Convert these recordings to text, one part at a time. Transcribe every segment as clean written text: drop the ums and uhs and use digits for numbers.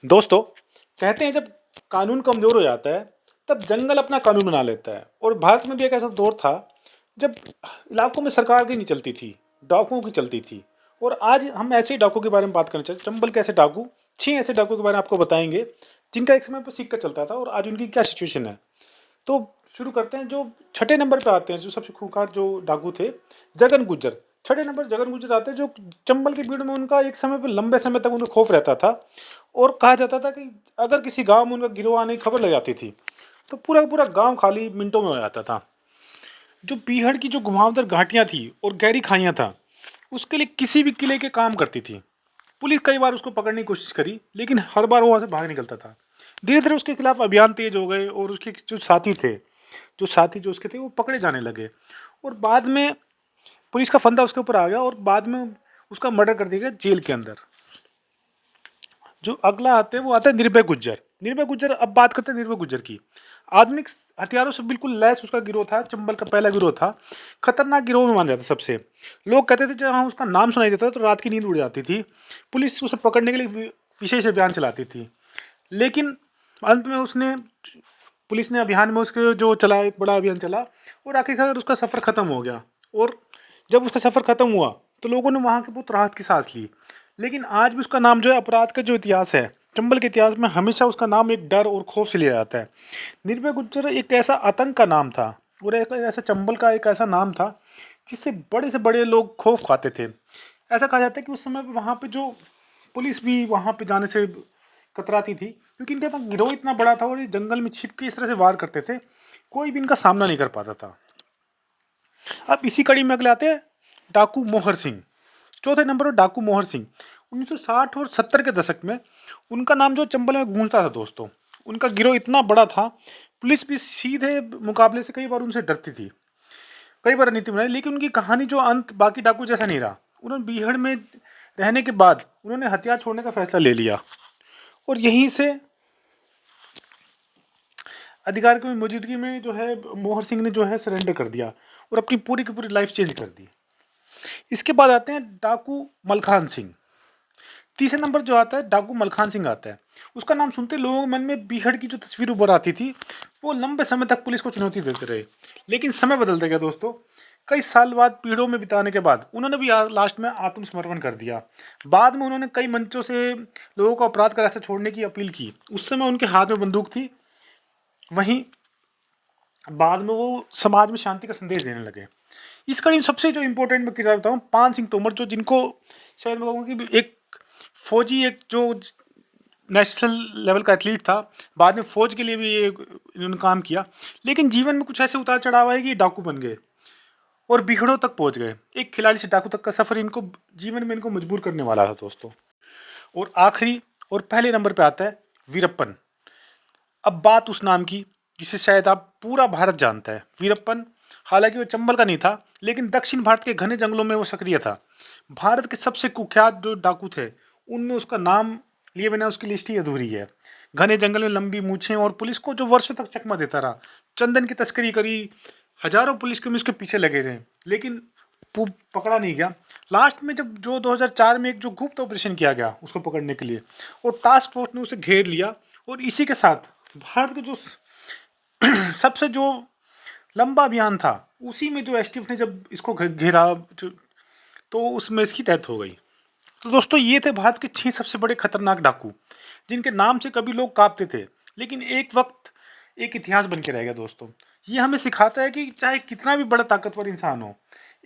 दोस्तों, कहते हैं जब कानून कमजोर हो जाता है तब जंगल अपना कानून बना लेता है। और भारत में भी एक ऐसा दौर था जब इलाकों में सरकार की नहीं चलती थी, डाकुओं की चलती थी। और आज हम ऐसे ही डाकू के बारे में बात करना चाहते हैं। चंबल के ऐसे डाकू, 6 ऐसे डाकू के बारे में आपको बताएंगे जिनका एक समय पर सिक्का चलता था और आज उनकी क्या सिचुएशन है। तो शुरू करते हैं। जो छठे नंबर पे आते हैं, जो सबसे खूंखार जो डाकू थे, जगन गुज्जर। छठे नंबर जगन गुज्जर आते हैं, जो चंबल की भीड़ में उनका एक समय पर लंबे समय तक उनका खौफ रहता था। और कहा जाता था कि अगर किसी गांव में उनका गिरोह आने की खबर लग जाती थी तो पूरा का पूरा गांव खाली मिनटों में हो जाता था। जो पीहड़ की जो घुमावदार घाटियां थी और गहरी खाइयां था, उसके लिए किसी भी किले के काम करती थी। पुलिस कई बार उसको पकड़ने की कोशिश करी, लेकिन हर बार वो वहां से भाग निकलता था। धीरे धीरे उसके खिलाफ अभियान तेज हो गए और उसके जो उसके थे वो पकड़े जाने लगे। और बाद में पुलिस का फंदा उसके ऊपर आ गया और बाद में उसका मर्डर कर दिया गया जेल के अंदर। जो अगला आते हैं वो आता है निर्भय गुज्जर। निर्भय गुज्जर, अब बात करते हैं निर्भय गुज्जर की। आधुनिक हथियारों से बिल्कुल लैस उसका गिरोह था, चंबल का पहला गिरोह था। खतरनाक गिरोह में माना जाता सबसे। लोग कहते थे जब हाँ उसका नाम सुनाई देता था तो रात की नींद उड़ जाती थी। पुलिस उसे पकड़ने के लिए विशेष अभियान चलाती थी। लेकिन अंत में उसने पुलिस ने अभियान में उसके जो चला, एक बड़ा अभियान चला और आखिरकार उसका सफ़र ख़त्म हो गया। और जब उसका सफ़र ख़त्म हुआ तो लोगों ने वहाँ के बहुत राहत की सांस ली। लेकिन आज भी उसका नाम जो है, अपराध का जो इतिहास है, चंबल के इतिहास में हमेशा उसका नाम एक डर और खौफ से लिया जाता है। निर्भय गुज्जर एक ऐसा आतंक का नाम था और एक ऐसा चंबल का एक ऐसा नाम था जिससे बड़े से बड़े लोग खौफ खाते थे। ऐसा कहा जाता है कि उस समय पे वहाँ पे जो पुलिस भी वहाँ पे जाने से कतराती थी, क्योंकि इनका गिरोह इतना बड़ा था और ये जंगल में छिप के इस तरह से वार करते थे, कोई भी इनका सामना नहीं कर पाता था। अब इसी कड़ी में अगले आते हैं डाकू मोहर सिंह। चौथे नंबर पर डाकू मोहर सिंह। 1960 और 70 के दशक में उनका नाम जो चंबल में गूंजता था दोस्तों। उनका गिरोह इतना बड़ा था, पुलिस भी सीधे मुकाबले से कई बार उनसे डरती थी, कई बार रणनीति बनाई। लेकिन उनकी कहानी जो अंत बाकी डाकू जैसा नहीं रहा। उन्होंने बीहड़ में रहने के बाद उन्होंने हथियार छोड़ने का फैसला ले लिया और यहीं से अधिकार की मौजूदगी में जो है मोहर सिंह ने जो है सरेंडर कर दिया और अपनी पूरी की पूरी लाइफ चेंज कर दी। इसके बाद आते हैं डाकू मलखान सिंह। तीसरे नंबर जो आता है डाकू मलखान सिंह आता है। उसका नाम सुनते लोगों के मन में बीहड़ की जो तस्वीर उभर आती थी, वो लंबे समय तक पुलिस को चुनौती देते रहे। लेकिन समय बदलते गया दोस्तों। कई साल बाद पीड़ों में बिताने के बाद उन्होंने भी लास्ट में आत्मसमर्पण कर दिया। बाद में उन्होंने कई मंचों से लोगों को अपराध का रास्ता छोड़ने की अपील की। उस समय उनके हाथ में बंदूक थी। वहीं बाद में वो समाज में शांति का संदेश देने लगे। इस कड़ी में सबसे जो इम्पोर्टेंट मैं किरदार बताऊँ, पान सिंह तोमर, जो जिनको शायद मैं कहूँगा कि एक फौजी, एक जो नेशनल लेवल का एथलीट था, बाद में फौज के लिए भी ये इन्होंने काम किया। लेकिन जीवन में कुछ ऐसे उतार चढ़ाव आए कि डाकू बन गए और बिहड़ों तक पहुंच गए। एक खिलाड़ी से डाकू तक का सफर इनको जीवन में इनको मजबूर करने वाला था दोस्तों। और आखिरी और पहले नंबर पे आता है वीरप्पन। अब बात उस नाम की जिसे शायद आप पूरा भारत जानता है, वीरप्पन। हालांकि वो चंबल का नहीं था, लेकिन दक्षिण भारत के घने जंगलों में वो सक्रिय था। भारत के सबसे कुख्यात जो डाकू थे उनमें उसका नाम लिए बिना उसकी लिस्ट ही अधूरी है। घने जंगल में लंबी मूछें और पुलिस को जो वर्षों तक चकमा देता रहा। चंदन की तस्करी करी, हजारों पुलिसकर्मी उसके पीछे लगे रहे, लेकिन पकड़ा नहीं गया। लास्ट में जब जो 2004 में एक जो गुप्त ऑपरेशन किया गया उसको पकड़ने के लिए, और टास्क फोर्स ने उसे घेर लिया। और इसी के साथ भारत के जो सबसे जो लंबा अभियान था, उसी में जो एसटीएफ ने जब इसको घेरा तो उसमें इसकी डेथ हो गई। तो दोस्तों, ये थे भारत के 6 सबसे बड़े खतरनाक डाकू, जिनके नाम से कभी लोग कांपते थे, लेकिन एक वक्त एक इतिहास बन के रह गया दोस्तों। ये हमें सिखाता है कि चाहे कितना भी बड़ा ताकतवर इंसान हो,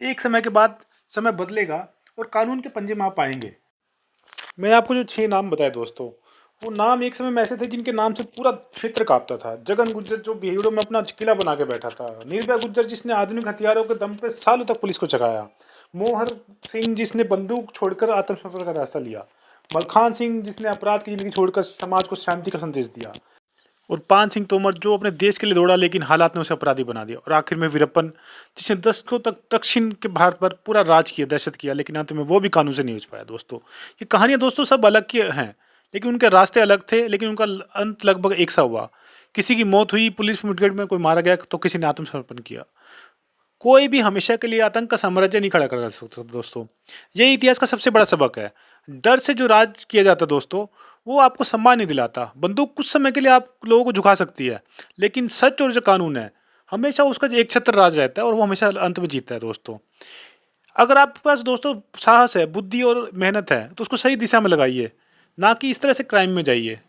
एक समय के बाद समय बदलेगा और कानून के पंजे में आप आएंगे। मैंने आपको जो 6 नाम बताए दोस्तों, वो नाम एक समय में ऐसे थे जिनके नाम से पूरा क्षेत्र कांपता था। जगन गुज्जर जो भीड़ों में अपना किला बना के बैठा था। निर्भय गुज्जर जिसने आधुनिक हथियारों के दम पे सालों तक पुलिस को चकाया। मोहर सिंह जिसने बंदूक छोड़कर आत्मसमर्पण का रास्ता लिया। मलखान सिंह जिसने अपराध की जिंदगी छोड़कर समाज को शांति का संदेश दिया। और पान सिंह तोमर जो अपने देश के लिए दौड़ा, लेकिन हालात ने उसे अपराधी बना दिया। और आखिर में वीरप्पन, जिसने दशकों तक दक्षिण के भारत पर पूरा राज किया, दहशत किया, लेकिन अंत में वो भी कानून से नहीं बच पाया दोस्तों। ये कहानियां दोस्तों सब अलग की हैं, लेकिन उनके रास्ते अलग थे, लेकिन उनका अंत लगभग एक सा हुआ। किसी की मौत हुई पुलिस मुठभेड़ में, कोई मारा गया, तो किसी ने आत्मसमर्पण किया। कोई भी हमेशा के लिए आतंक का साम्राज्य नहीं खड़ा कर सकता दोस्तों। यही इतिहास का सबसे बड़ा सबक है। डर से जो राज किया जाता दोस्तों, वो आपको सम्मान नहीं दिलाता। बंदूक कुछ समय के लिए आप लोगों को झुका सकती है, लेकिन सच और जो कानून है, हमेशा उसका जो एक छत्र राज रहता है और वो हमेशा अंत में जीतता है दोस्तों। अगर आपके पास दोस्तों साहस है, बुद्धि और मेहनत है, तो उसको सही दिशा में लगाइए, ना कि इस तरह से क्राइम में जाइए।